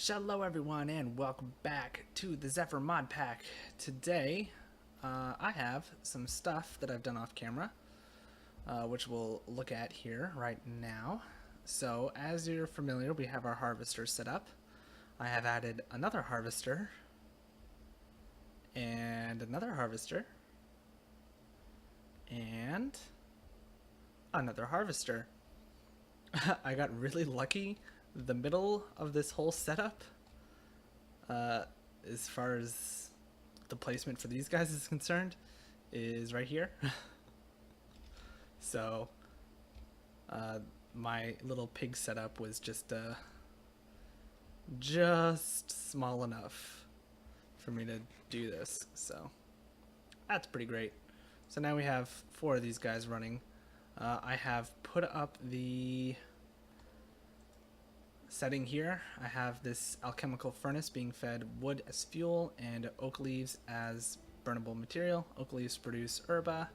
Hello everyone and welcome back to the Zephyr Modpack. Today I have some stuff that I've done off camera, which we'll look at here right now. So as you're familiar, we have our harvester set up. I have added another harvester and another harvester and another harvester. I got really lucky. The middle of this whole setup, as far as the placement for these guys is concerned, is right here. So my little pig setup was just small enough for me to do this, so that's pretty great. So now we have 4 of these guys running. I have put up the setting here. I have this alchemical furnace being fed wood as fuel and oak leaves as burnable material. Oak leaves produce herba,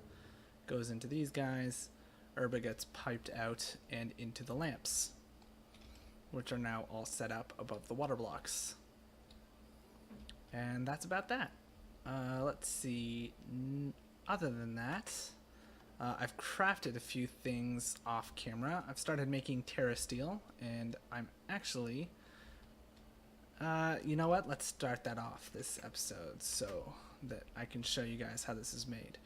goes into these guys. Herba gets piped out and into the lamps, which are now all set up above the water blocks. And that's about that. Let's see. Other than that, I've crafted a few things off camera. I've started making Terra Steel, and I'm actually, you know what? Let's start that off this episode so that I can show you guys how this is made.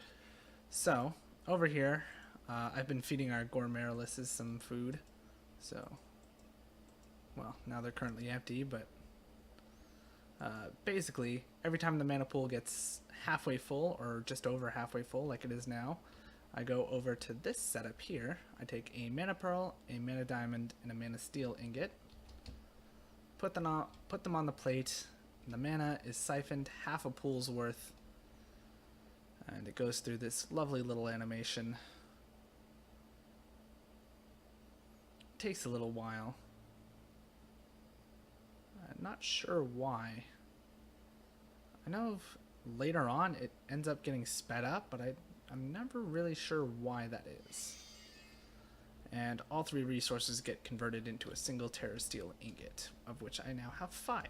So, over here, I've been feeding our Gormeriluses some food. So, well, now they're currently empty, but basically, every time the mana pool gets halfway full, or just over halfway full like it is now, I go over to this setup here. I take a mana pearl, a mana diamond, and a mana steel ingot. Put them on the plate. The mana is siphoned half a pool's worth, and it goes through this lovely little animation. It takes a little while. I'm not sure why. I know later on it ends up getting sped up, but I'm never really sure why that is. And all 3 resources get converted into a single Terra Steel ingot, of which I now have 5,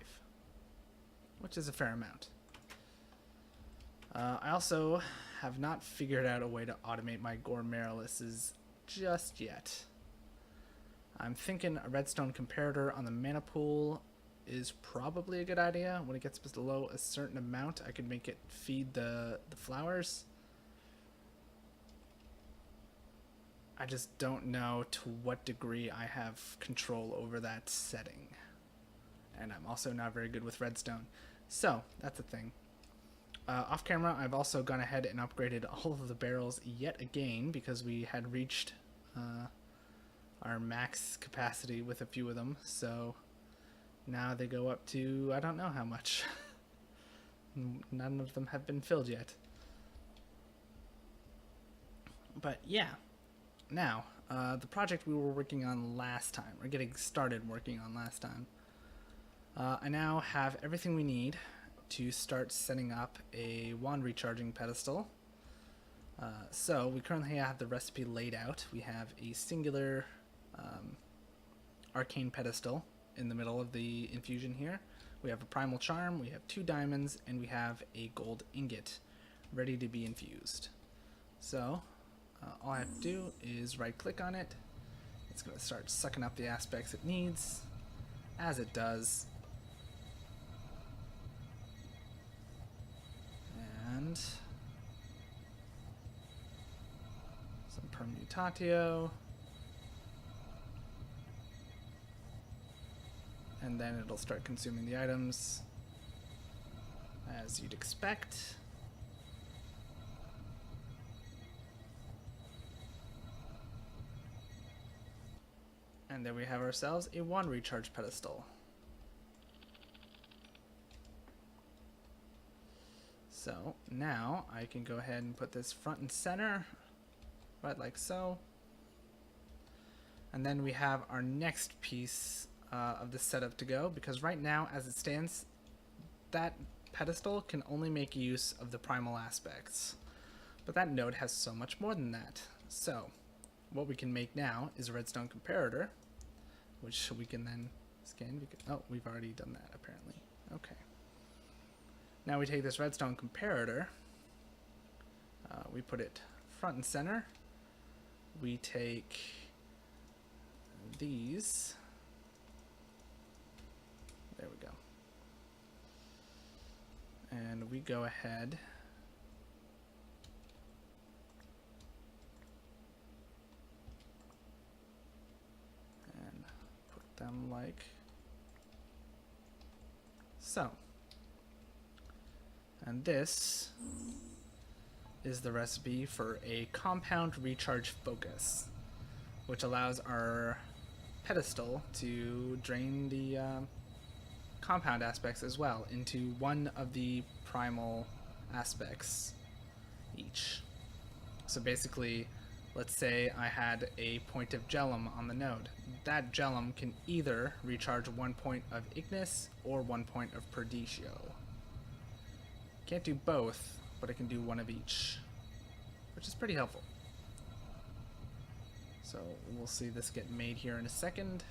which is a fair amount. I also have not figured out a way to automate my Gormeriluses just yet. I'm thinking a redstone comparator on the mana pool is probably a good idea. When it gets below a certain amount, I could make it feed the flowers. I just don't know to what degree I have control over that setting. And I'm also not very good with redstone. So, that's a thing. Off camera, I've also gone ahead and upgraded all of the barrels yet again because we had reached our max capacity with a few of them. So, now they go up to, I don't know how much. None of them have been filled yet. But yeah. Now, the project we were working on last time, or getting started working on last time, I now have everything we need to start setting up a wand recharging pedestal. So we currently have the recipe laid out. We have a singular arcane pedestal in the middle of the infusion here. We have a primal charm, we have 2 diamonds, and we have a gold ingot ready to be infused. So all I have to do is right click on it. It's going to start sucking up the aspects it needs, as it does. And some permutatio. And then it'll start consuming the items as you'd expect. And there we have ourselves a wand recharge pedestal. So now I can go ahead and put this front and center, right like so. And then we have our next piece of the setup to go, because right now as it stands, that pedestal can only make use of the primal aspects. But that node has so much more than that. So what we can make now is a redstone comparator, which we can then Scan. Oh, we've already done that apparently. Okay. Now we take this redstone comparator. We put it front and center. We take these. There we go. And we go ahead and put them like so. And this is the recipe for a compound recharge focus, which allows our pedestal to drain the compound aspects as well into one of the primal aspects each. So basically, let's say I had a point of Gellum on the node. That Gellum can either recharge 1 point of Ignis or 1 point of Perditio. Can't do both, but it can do one of each, which is pretty helpful. So we'll see this get made here in a second.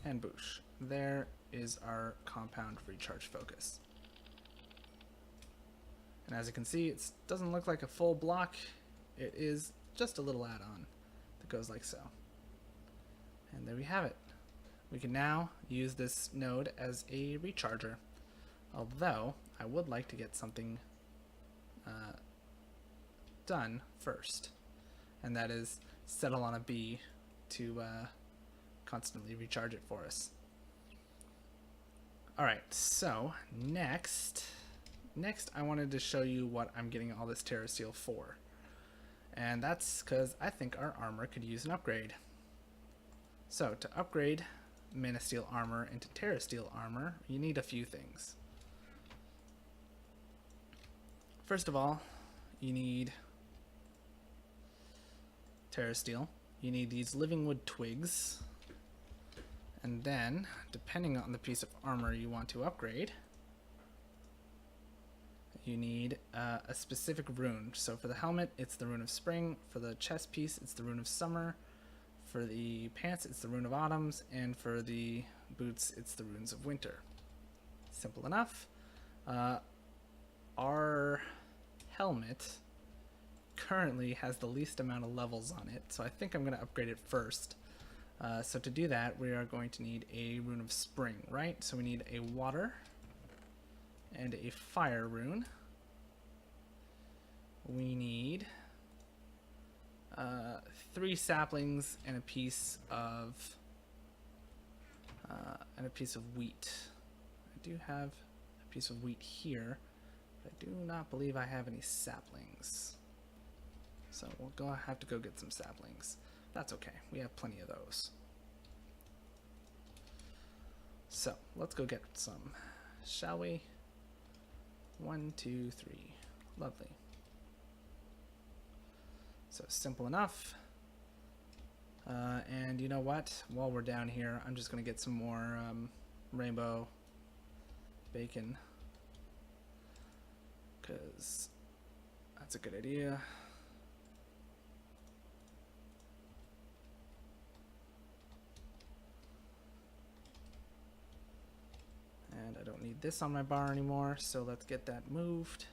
And boosh. There is our compound recharge focus. And as you can see, it doesn't look like a full block. It is just a little add-on that goes like so. And there we have it. We can now use this node as a recharger. Although, I would like to get something done first. And that is settle on a bee to constantly recharge it for us. Alright, so next I wanted to show you what I'm getting all this TerraSteel for. And that's because I think our armor could use an upgrade. So to upgrade Mana Steel armor into TerraSteel armor, you need a few things. First of all, you need TerraSteel. You need these living wood twigs. And then, depending on the piece of armor you want to upgrade, you need a specific rune. So for the helmet, it's the rune of spring. For the chest piece, it's the rune of summer. For the pants, it's the rune of autumns, and for the boots, it's the runes of winter. Simple enough. Our helmet currently has the least amount of levels on it, so I think I'm going to upgrade it first. So to do that, we are going to need a rune of spring, right? So we need a water and a fire rune. We need 3 saplings and a piece of wheat. I do have a piece of wheat here, but I do not believe I have any saplings. So we'll have to go get some saplings. That's okay, we have plenty of those. So let's go get some, shall we? 1, 2, 3. Lovely. So simple enough. And you know what? While we're down here, I'm just going to get some more rainbow bacon, because that's a good idea. And I don't need this on my bar anymore, so let's get that moved.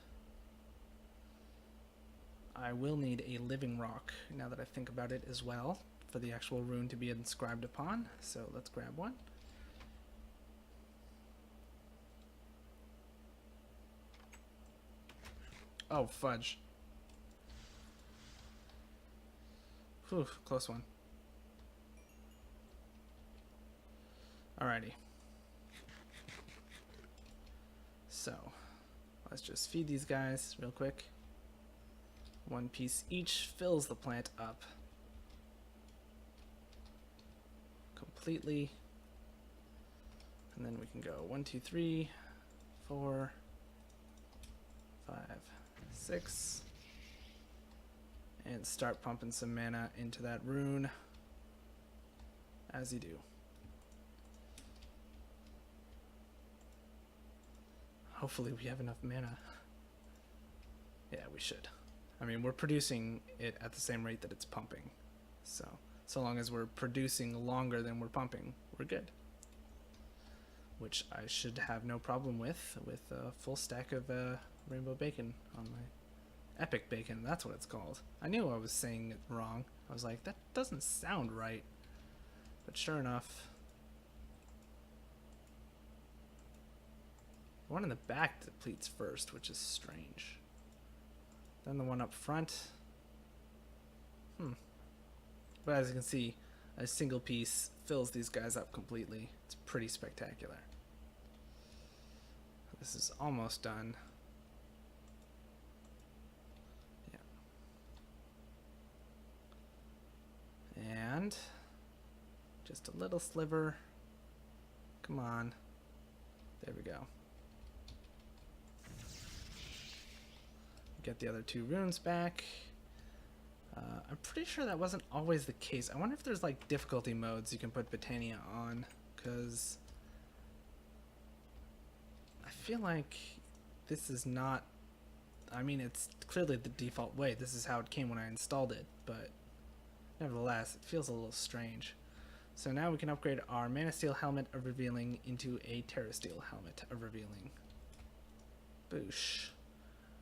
I will need a living rock, now that I think about it as well, for the actual rune to be inscribed upon. So let's grab one. Oh, fudge. Whew, close one. Alrighty. So, let's just feed these guys real quick. 1 piece each fills the plant up completely. And then we can go 1, 2, 3, 4, 5, 6. And start pumping some mana into that rune as you do. Hopefully we have enough mana. Yeah, we should. I mean, we're producing it at the same rate that it's pumping. So So long as we're producing longer than we're pumping, we're good. Which I should have no problem with a full stack of rainbow bacon on my epic bacon. That's what it's called. I knew I was saying it wrong. I was like, that doesn't sound right. But sure enough, the one in the back depletes first, which is strange. Then the one up front. But as you can see, a single piece fills these guys up completely. It's pretty spectacular. This is almost done. Yeah. And just a little sliver. Come on. There we go. Get the other 2 runes back. I'm pretty sure that wasn't always the case. I wonder if there's like difficulty modes you can put Botania on, because I feel like this is not, I mean, it's clearly the default way. This is how it came when I installed it, but nevertheless, it feels a little strange. So now we can upgrade our Mana Steel Helmet of Revealing into a Terra Steel Helmet of Revealing. Boosh.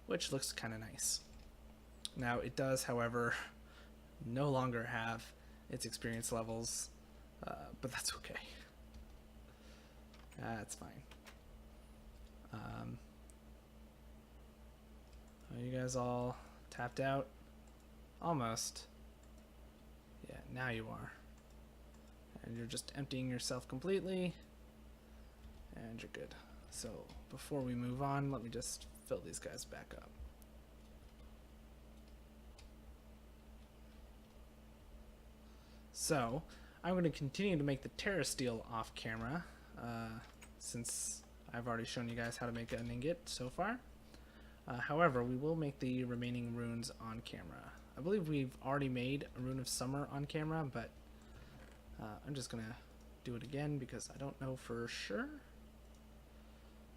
Which looks kind of nice. Now it does, however, no longer have its experience levels, but that's okay. That's fine. Are you guys all tapped out? Almost. Yeah, now you are. And you're just emptying yourself completely, and you're good. So before we move on, let me just fill these guys back up. So I'm going to continue to make the Terra Steel off camera, since I've already shown you guys how to make an ingot so far. However, we will make the remaining runes on camera. I believe we've already made a Rune of Summer on camera, but I'm just going to do it again because I don't know for sure.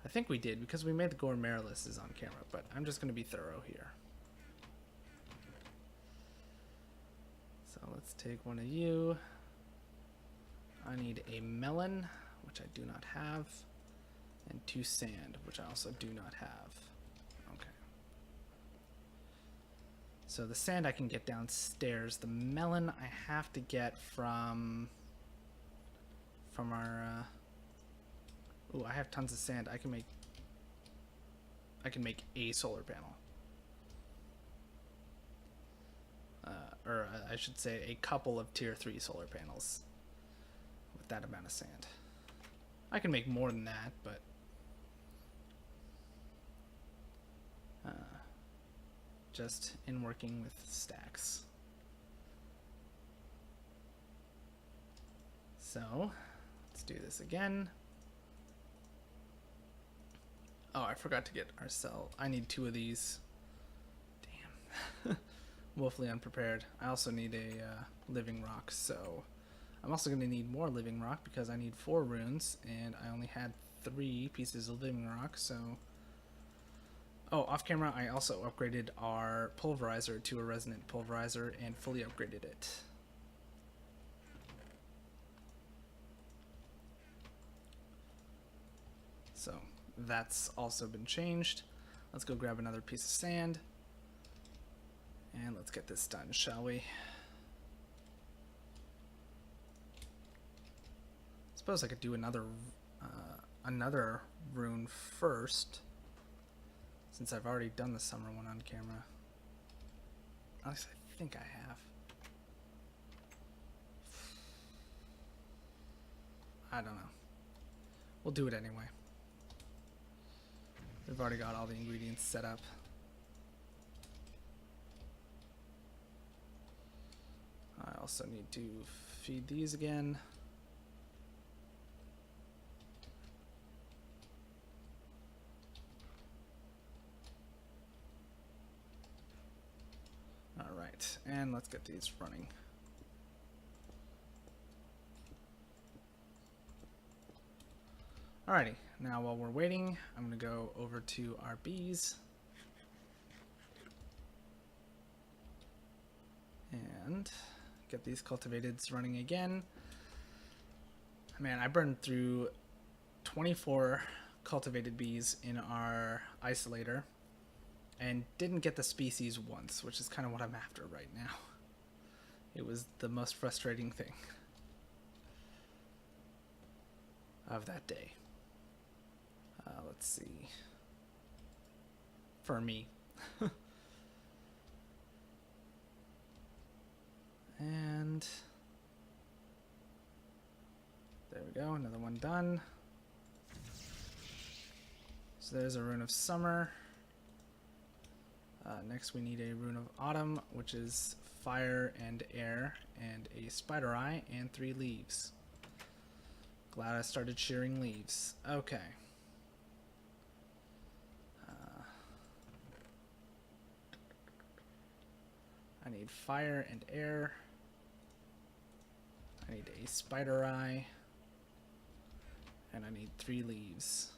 I think we did because we made the Gore Marilis on camera, but I'm just going to be thorough here. So let's take one of you. I need a melon, which I do not have, and 2 sand, which I also do not have. Okay. So the sand I can get downstairs. The melon I have to get from our ooh, I have tons of sand. I can make a solar panel. Or I should say a couple of tier 3 solar panels with that amount of sand. I can make more than that, but just in working with stacks. So let's do this again. Oh, I forgot to get our cell. I need 2 of these. Damn. Woefully unprepared. I also need a living rock, so I'm also going to need more living rock because I need 4 runes, and I only had 3 pieces of living rock, so... Oh, off camera, I also upgraded our pulverizer to a resonant pulverizer and fully upgraded it. So that's also been changed. Let's go grab another piece of sand. And let's get this done, shall we? Suppose I could do another rune first, since I've already done the summer one on camera. At least I think I have. I don't know. We'll do it anyway. We've already got all the ingredients set up. I also need to feed these again. Alright, and let's get these running. Alrighty, now while we're waiting, I'm going to go over to our bees. And get these cultivateds running again. Man, I burned through 24 cultivated bees in our isolator and didn't get the species once, which is kind of what I'm after right now. It was the most frustrating thing of that day. Let's see. For me. And there we go, another one done. So there's a rune of summer. Next we need a rune of autumn, which is fire and air, and a spider eye, and 3 leaves. Glad I started shearing leaves. Okay. I need fire and air. I need a spider eye. And I need 3 leaves.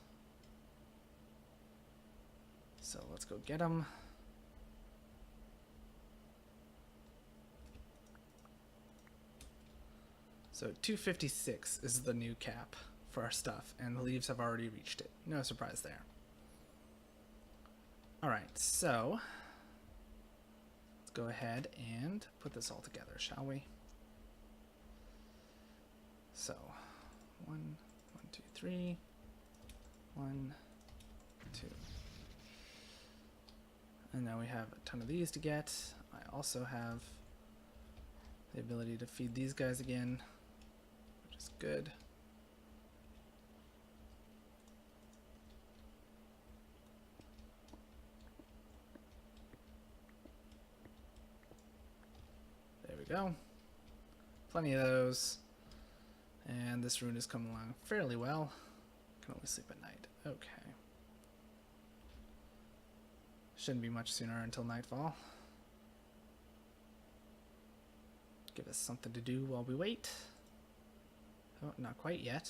So let's go get them. So 256 is the new cap for our stuff, and the leaves have already reached it. No surprise there. Alright, so let's go ahead and put this all together, shall we? So 1, 2, 3, 1, 2. And now we have a ton of these to get. I also have the ability to feed these guys again, which is good. There we go. Plenty of those. And this rune is coming along fairly well. Can only sleep at night. Okay. Shouldn't be much sooner until nightfall. Give us something to do while we wait. Oh, not quite yet.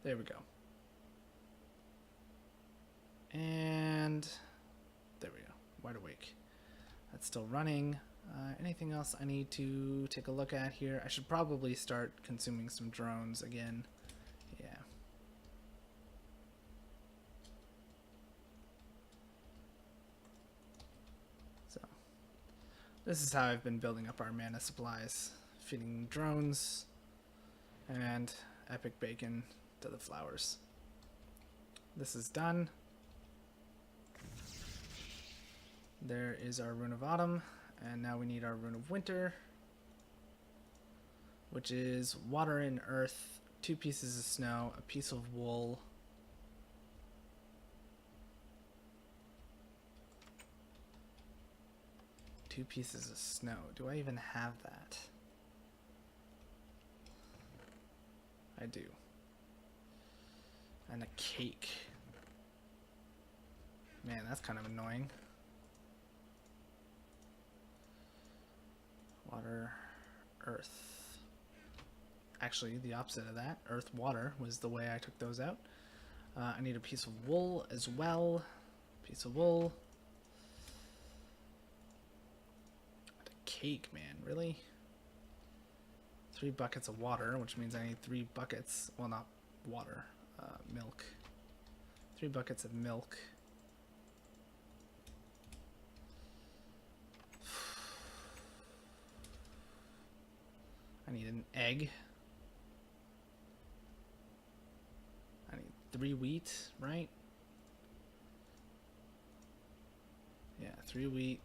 There we go. And there we go. Wide awake. That's still running. Anything else I need to take a look at here? I should probably start consuming some drones again. Yeah. So, this is how I've been building up our mana supplies. Feeding drones and epic bacon to the flowers. This is done. There is our rune of autumn. And now we need our rune of winter, which is water and earth, 2 pieces of snow, a piece of wool, two pieces of snow. Do I even have that? I do. And a cake. Man, that's kind of annoying. Water, earth. Actually, the opposite of that. Earth, water was the way I took those out. I need a piece of wool as well. Piece of wool. What a cake, man. Really? 3 buckets of water, which means I need 3 buckets. Well, not water. Milk. 3 buckets of milk. I need an egg. I need 3 wheat, right? Yeah, 3 wheat,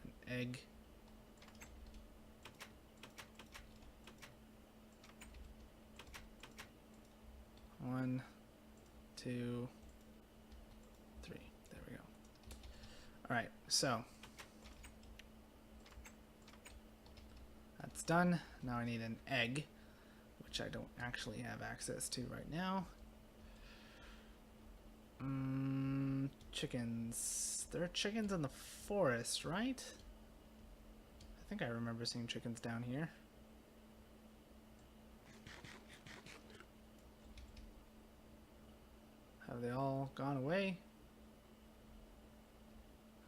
an egg. One, 2, 3. There we go. All right, so that's done. Now I need an egg, which I don't actually have access to right now. Chickens. There are chickens in the forest, right? I think I remember seeing chickens down here. Have they all gone away?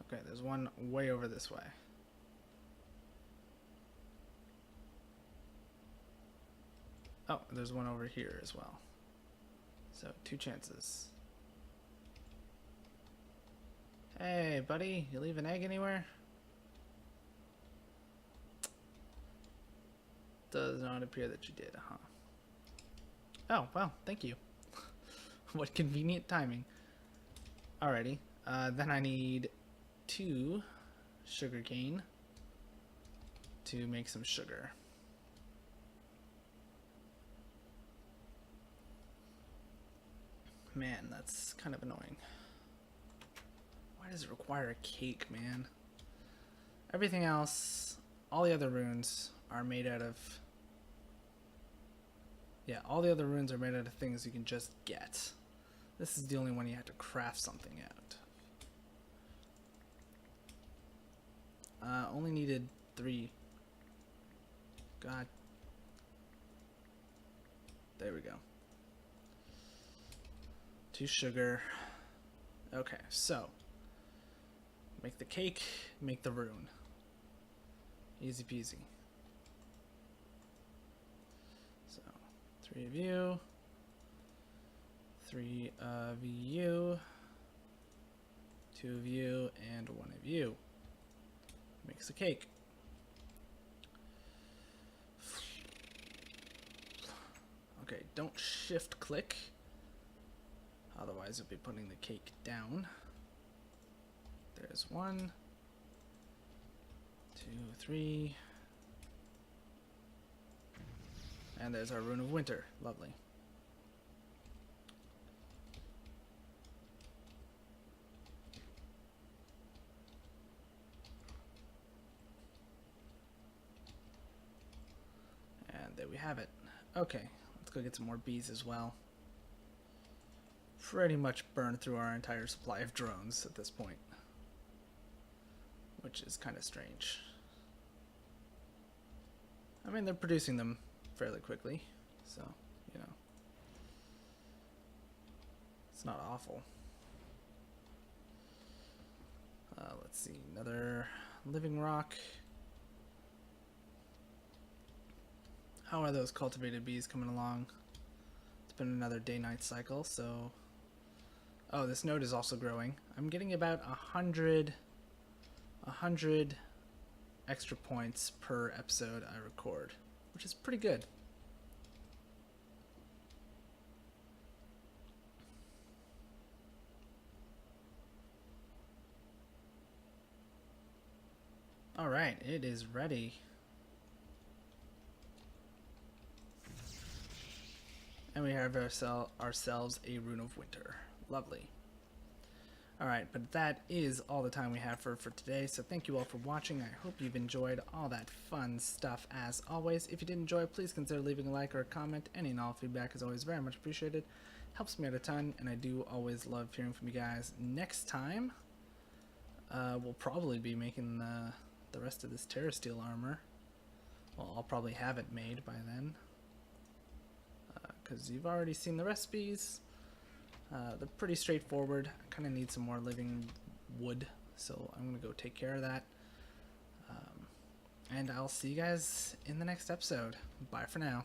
Okay, there's one way over this way. Oh, there's one over here as well. So 2 chances. Hey, buddy, you leave an egg anywhere? Does not appear that you did, huh? Oh, well, thank you. What convenient timing. Alrighty, then I need 2 sugarcane to make some sugar. Man, that's kind of annoying. Why does it require a cake, man? Everything else, all the other runes are made out of... Yeah, all the other runes are made out of things you can just get. This is the only one you have to craft something out. Only needed 3. God. There we go. 2 sugar. Okay, so make the cake, make the rune. Easy peasy. So 3 of you, 3 of you, 2 of you, and 1 of you. Makes a cake. Okay, don't shift click. Otherwise, you'll be putting the cake down. There's 1, 2, 3. And there's our Rune of Winter. Lovely. And there we have it. Okay, let's go get some more bees as well. Pretty much burned through our entire supply of drones at this point, which is kind of strange. I mean, they're producing them fairly quickly, so, you know, it's not awful. Let's see, another living rock. How are those cultivated bees coming along? It's been another day-night cycle, so... Oh, this node is also growing. I'm getting about 100 extra points per episode I record, which is pretty good. Alright, it is ready. And we have ourselves a Rune of Winter. Lovely. Alright, but that is all the time we have for today, so thank you all for watching. I hope you've enjoyed all that fun stuff as always. If you did enjoy, please consider leaving a like or a comment. Any and all feedback is always very much appreciated. Helps me out a ton, and I do always love hearing from you guys. Next time, we'll probably be making the rest of this Terra Steel armor. Well, I'll probably have it made by then, because you've already seen the recipes. They're pretty straightforward. I kind of need some more living wood, so I'm going to go take care of that. And I'll see you guys in the next episode. Bye for now.